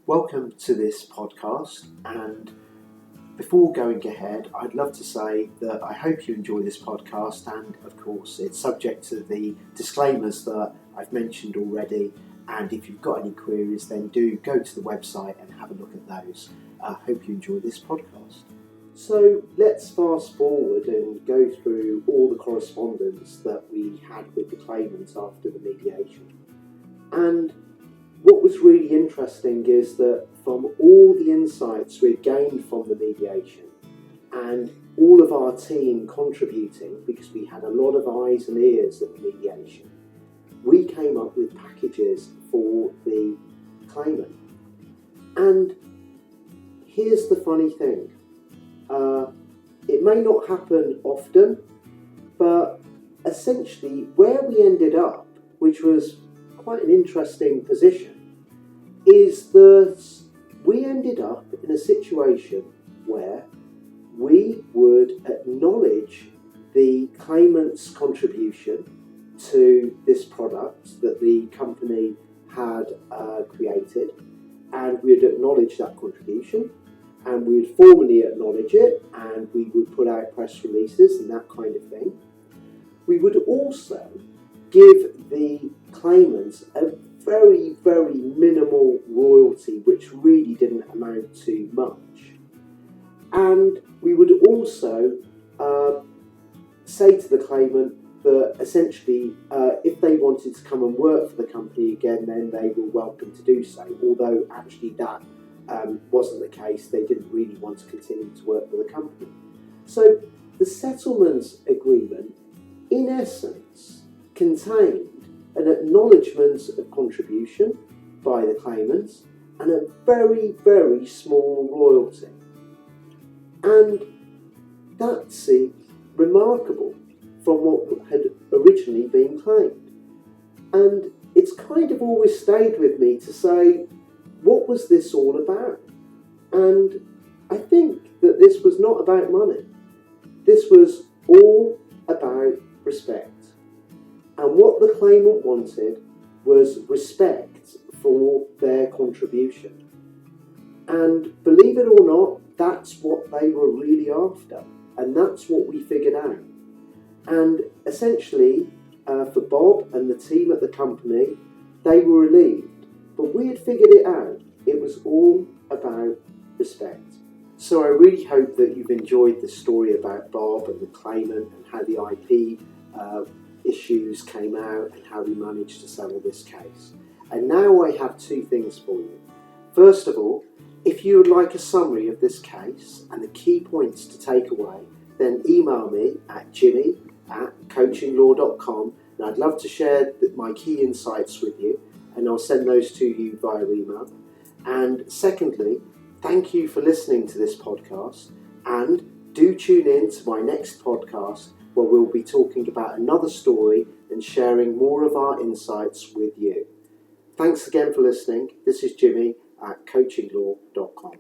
Welcome to this podcast, and before going ahead, I'd love to say that I hope you enjoy this podcast, and of course it's subject to the disclaimers that I've mentioned already, and if you've got any queries then do go to the website and have a look at those. I hope you enjoy this podcast. So let's fast forward and go through all the correspondence that we had with the claimants after the mediation. And what was really interesting is that from all the insights we'd gained from the mediation and all of our team contributing, because we had a lot of eyes and ears at the mediation, we came up with packages for the claimant. And here's the funny thing. It may not happen often, but essentially where we ended up, which was quite an interesting position, is that we ended up in a situation where we would acknowledge the claimant's contribution to this product that the company had created, and we'd acknowledge that contribution, and we would formally acknowledge it, and we would put out press releases and that kind of thing. We would also give the claimants a very, very minimal royalty, which really didn't amount to much. And we would also say to the claimant that essentially if they wanted to come and work for the company again, then they were welcome to do so, although actually that wasn't the case. They didn't really want to continue to work for the company. So the settlement agreement, in essence, contained an acknowledgement of contribution by the claimants and a very, very small royalty. And that's remarkable from what had originally been claimed. And it's kind of always stayed with me to say, what was this all about? And I think that this was not about money. This was all about respect. And what the claimant wanted was respect for their contribution. And believe it or not, that's what they were really after. And that's what we figured out. And essentially, for Bob and the team at the company, they were relieved. But we had figured it out. It was all about respect. So I really hope that you've enjoyed the story about Bob and the claimant and how the IP issues came out and how we managed to settle this case. And now I have two things for you. First of all, if you would like a summary of this case and the key points to take away, then email me at jimmy@coachinglaw.com, and I'd love to share my key insights with you, and I'll send those to you via email. And secondly, thank you for listening to this podcast, and do tune in to my next podcast where we'll be talking about another story and sharing more of our insights with you. Thanks again for listening. This is Jimmy at coachinglaw.com.